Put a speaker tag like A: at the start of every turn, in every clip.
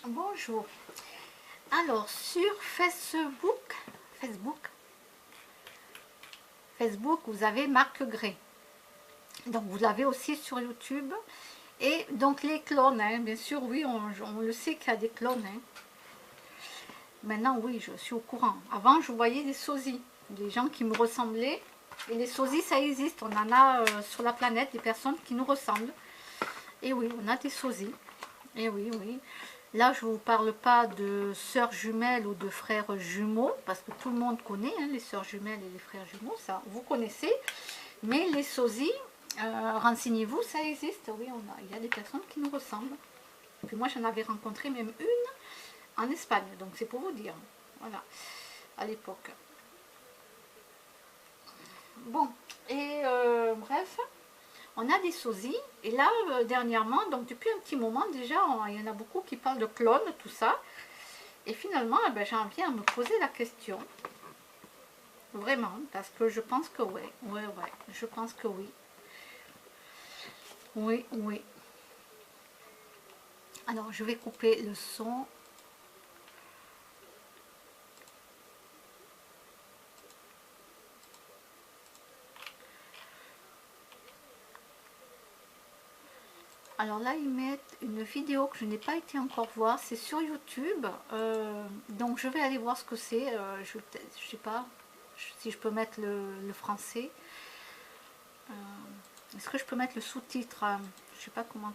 A: Bonjour. Alors, sur Facebook, vous avez Marc Gray. Donc, vous l'avez aussi sur YouTube. Et donc, les clones, hein, bien sûr, oui, on le sait qu'il y a des clones. Hein. Maintenant, oui, je suis au courant. Avant, je voyais des sosies, des gens qui me ressemblaient. Et les sosies, ça existe. On en a sur la planète des personnes qui nous ressemblent. Et oui, on a des sosies. Et oui, oui. Là, je ne vous parle pas de sœurs jumelles ou de frères jumeaux, parce que tout le monde connaît hein, les sœurs jumelles et les frères jumeaux, ça vous connaissez. Mais les sosies, renseignez-vous, ça existe. Oui, il y a des personnes qui nous ressemblent. Et puis moi, j'en avais rencontré même une en Espagne, donc c'est pour vous dire. Voilà, à l'époque. Bon, et bref, on a des sosies. Et là, dernièrement, donc depuis un petit moment déjà, il y en a beaucoup qui parlent de clones, tout ça. Et finalement, eh ben, j'en viens à me poser la question. Vraiment, parce que je pense que oui. Oui, oui, je pense que oui. Oui, oui. Alors, je vais couper le son. Alors là, ils mettent une vidéo que je n'ai pas été encore voir. C'est sur YouTube. Donc, je vais aller voir ce que c'est. Je ne sais pas si je peux mettre le français. Est-ce que je peux mettre le sous-titre? Je ne sais pas comment...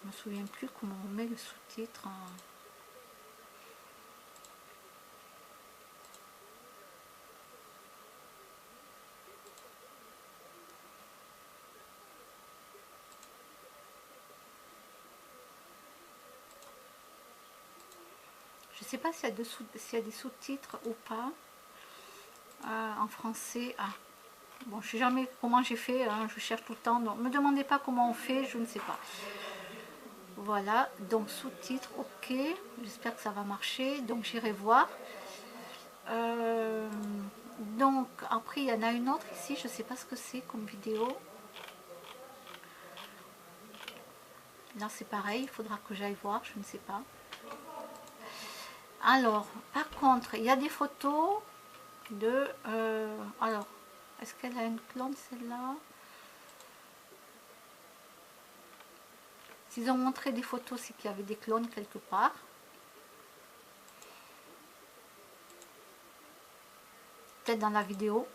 A: je me souviens plus comment on met le sous-titre. Je ne sais pas s'il y a des sous-titres ou pas en français. Ah, bon, je ne sais jamais comment j'ai fait, hein, je cherche tout le temps. Donc, ne me demandez pas comment on fait, je ne sais pas. Voilà, donc sous-titres, ok. J'espère que ça va marcher. Donc j'irai voir. Donc après, il y en a une autre ici, je ne sais pas ce que c'est comme vidéo. Là, c'est pareil, il faudra que j'aille voir, je ne sais pas. Alors, par contre, il y a des photos de... alors, est-ce qu'elle a une clone celle-là? S'ils ont montré des photos, c'est qu'il y avait des clones quelque part. Peut-être dans la vidéo.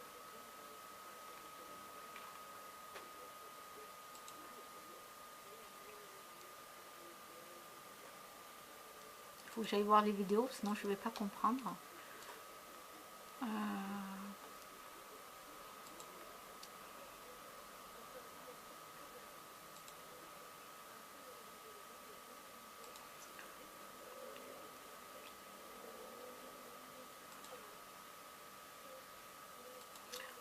A: Il faut que j'aille voir les vidéos, sinon je ne vais pas comprendre.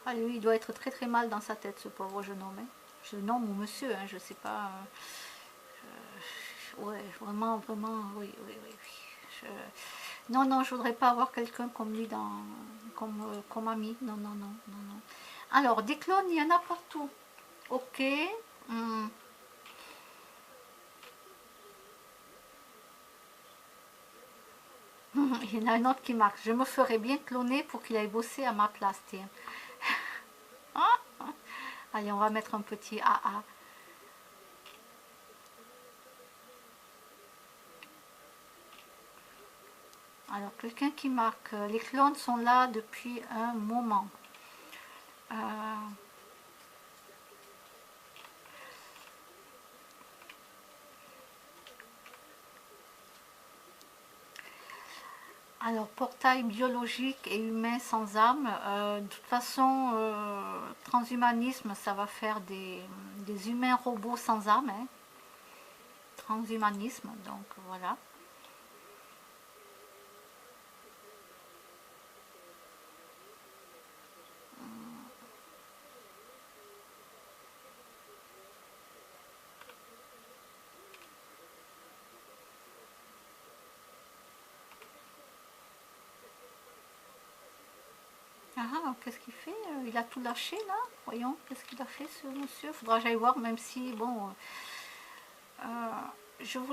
A: Ah, lui, il doit être très très mal dans sa tête, ce pauvre jeune homme. Hein. Jeune homme ou monsieur, hein, je sais pas. Ouais, vraiment, vraiment, oui, oui, oui. Oui. Non, non, je voudrais pas avoir quelqu'un comme lui comme ami. Non, non, non, non, non. Alors, des clones, il y en a partout. Ok. Hmm. Il y en a un autre qui marque. Je me ferais bien cloner pour qu'il aille bosser à ma place, tiens. Allez, on va mettre un petit AA. Alors, quelqu'un qui marque. Les clones sont là depuis un moment. Euh, alors, portail biologique et humain sans âme. De toute façon, transhumanisme, ça va faire des humains robots sans âme. Hein. Transhumanisme, donc voilà. Ah, Ah, qu'est-ce qu'il fait? Il a tout lâché là. Voyons, qu'est-ce qu'il a fait ce monsieur? Faudra que j'aille voir, même si, bon...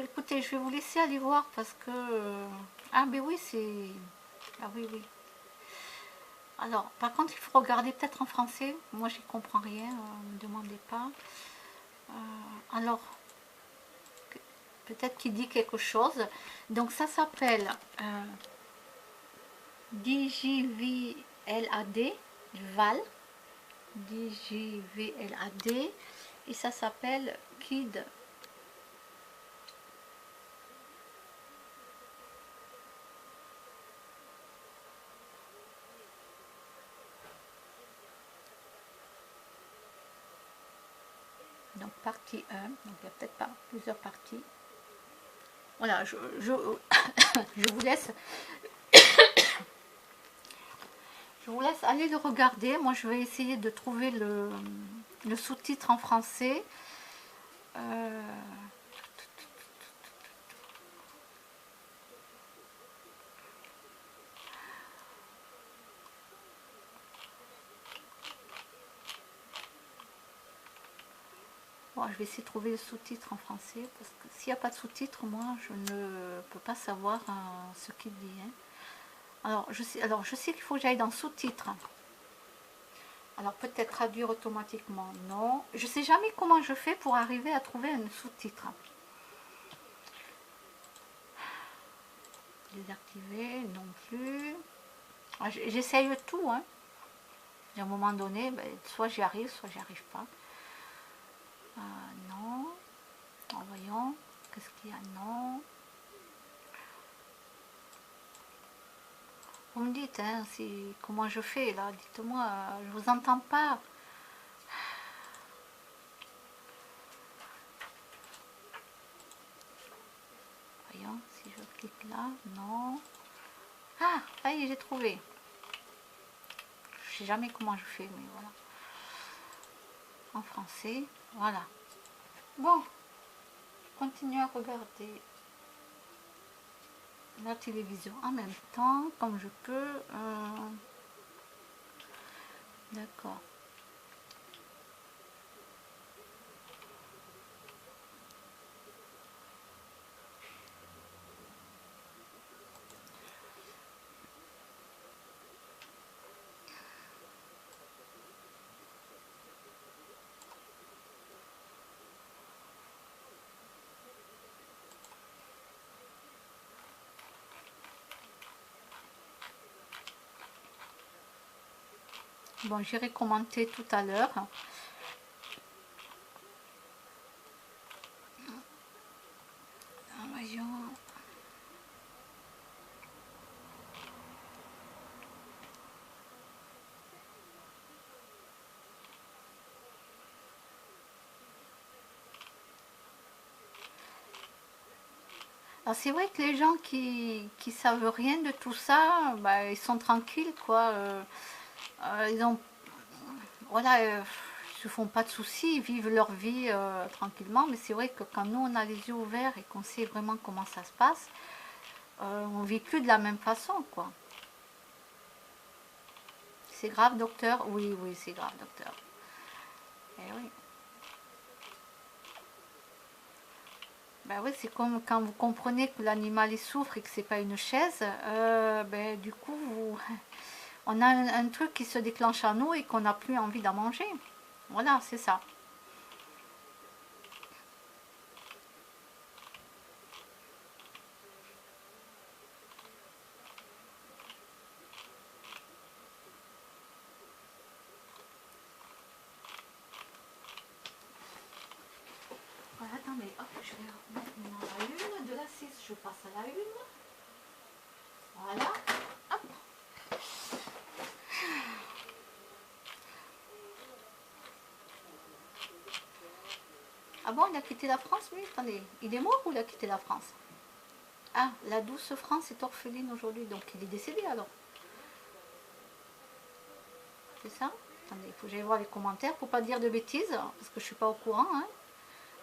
A: écoutez, je vais vous laisser aller voir parce que... ah, mais oui, c'est... Ah oui, oui. Alors, par contre, il faut regarder peut-être en français. Moi, j'y comprends rien, ne me demandez pas. Alors, peut-être qu'il dit quelque chose. Donc, ça s'appelle DJVLAD, Val. DJVLAD. Et ça s'appelle Kid. Donc partie 1, donc il n'y a peut-être pas plusieurs parties. Voilà, je vous laisse. Je vous laisse aller le regarder. Moi, je vais essayer de trouver le sous-titre en français. Bon, je vais essayer de trouver le sous-titre en français. Parce que s'il n'y a pas de sous-titre, moi, je ne peux pas savoir ce qu'il dit. Hein. Alors, je sais qu'il faut que j'aille dans sous-titres. Alors, peut-être traduire automatiquement. Non. Je ne sais jamais comment je fais pour arriver à trouver un sous-titre. Désactiver, non plus. J'essaye tout. Hein. Et à un moment donné, ben, soit j'y arrive, soit j'y arrive pas. Non. Alors, voyons. Qu'est-ce qu'il y a? Non. Vous me dites, hein, comment je fais là? Dites-moi, je vous entends pas. Voyons, si je clique là, non. Ah, ça y est, j'ai trouvé. Je sais jamais comment je fais, mais voilà. En français, voilà. Bon, je continue à regarder la télévision en même temps, comme je peux. D'accord. Bon, j'irai commenter tout à l'heure. Voyons. Alors c'est vrai que les gens qui savent rien de tout ça, bah, ils sont tranquilles, quoi. Ils ont, voilà, ils se font pas de soucis, ils vivent leur vie tranquillement. Mais c'est vrai que quand nous on a les yeux ouverts et qu'on sait vraiment comment ça se passe, on vit plus de la même façon, quoi. C'est grave, docteur? Oui, oui, c'est grave, docteur. Eh oui. Ben oui, c'est comme quand vous comprenez que l'animal il souffre et que c'est pas une chaise, ben, du coup, on a un truc qui se déclenche en nous et qu'on n'a plus envie d'en manger. Voilà, c'est ça. Voilà, attendez, hop, je vais remettre maintenant la une. De la 6, je passe à la une. Voilà, hop. Ah bon, il a quitté la France, lui? Attendez, il est mort ou il a quitté la France? Ah, la douce France est orpheline aujourd'hui, donc il est décédé alors. C'est ça? Attendez, il faut que j'aille voir les commentaires pour pas dire de bêtises, parce que je suis pas au courant. Hein.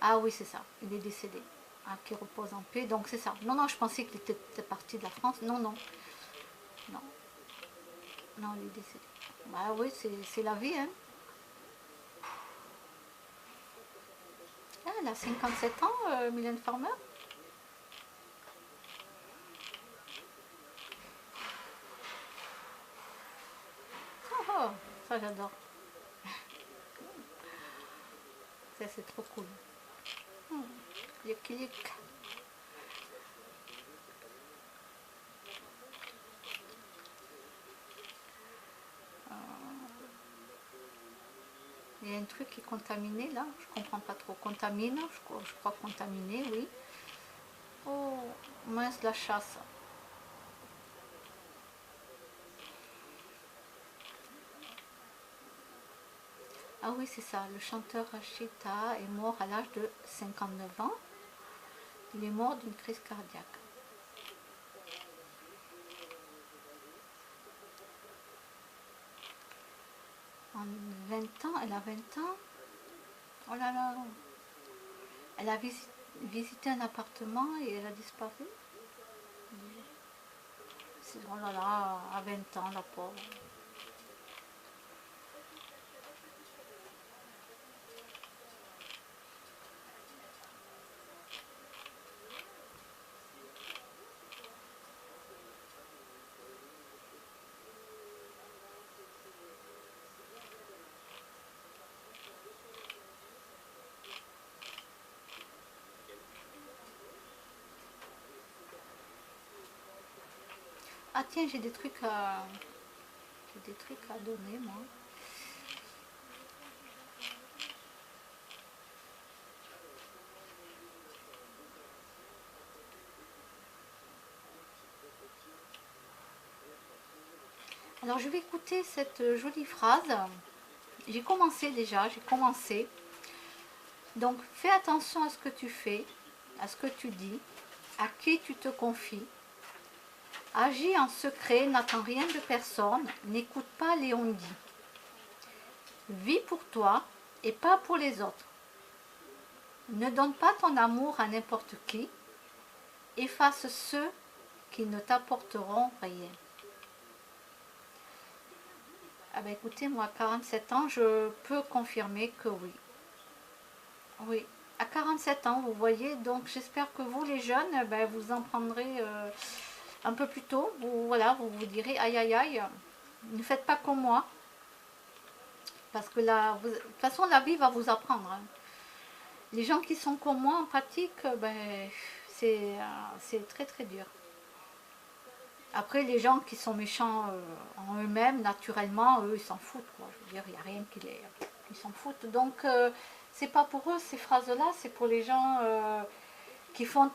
A: Ah oui, c'est ça, il est décédé. Ah, qui repose en paix, donc c'est ça. Non, non, je pensais qu'il était parti de la France. Non, non. Non, non, il est décédé. Bah oui, c'est la vie, hein. Ah, elle a 57 ans, Mylène Farmer. Oh, oh, ça j'adore. Ça c'est trop cool. Les clics. Il y a un truc qui est contaminé là, je comprends pas trop. Contamine, je crois contaminé, oui. Oh, mince la chasse. Ah oui, c'est ça, le chanteur Rachita est mort à l'âge de 59 ans. Il est mort d'une crise cardiaque. En 20 ans, elle a 20 ans. Oh là là. Elle a visité un appartement et elle a disparu. Oh là là, à 20 ans, la pauvre. Ah tiens, j'ai des trucs à donner, moi. Alors je vais écouter cette jolie phrase. J'ai commencé déjà, j'ai commencé. Donc fais attention à ce que tu fais, à ce que tu dis, à qui tu te confies. Agis en secret, n'attends rien de personne, n'écoute pas les on-dit. Vis pour toi et pas pour les autres. Ne donne pas ton amour à n'importe qui. Efface ceux qui ne t'apporteront rien. Ah ben écoutez, moi à 47 ans, je peux confirmer que oui. Oui, à 47 ans, vous voyez, donc j'espère que vous les jeunes, ben, vous en prendrez un peu plus tôt. Voilà, vous vous direz aïe aïe aïe, ne faites pas comme moi. Parce que là, de toute façon, la vie va vous apprendre. Hein. Les gens qui sont comme moi en pratique, ben, c'est très très dur. Après, les gens qui sont méchants en eux-mêmes, naturellement, eux, ils s'en foutent. Quoi. Je veux dire, il n'y a rien qui les... Ils s'en foutent. Donc, c'est pas pour eux, ces phrases-là, c'est pour les gens qui font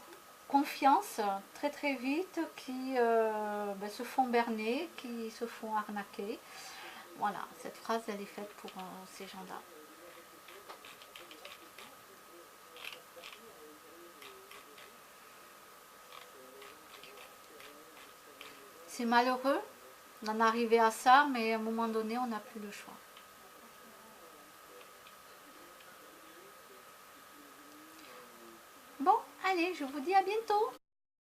A: confiance très très vite, qui ben, se font berner, qui se font arnaquer. Voilà, cette phrase, elle est faite pour ces gens-là. C'est malheureux d'en arriver à ça, mais à un moment donné, on n'a plus le choix. Bon, allez, je vous dis à bientôt.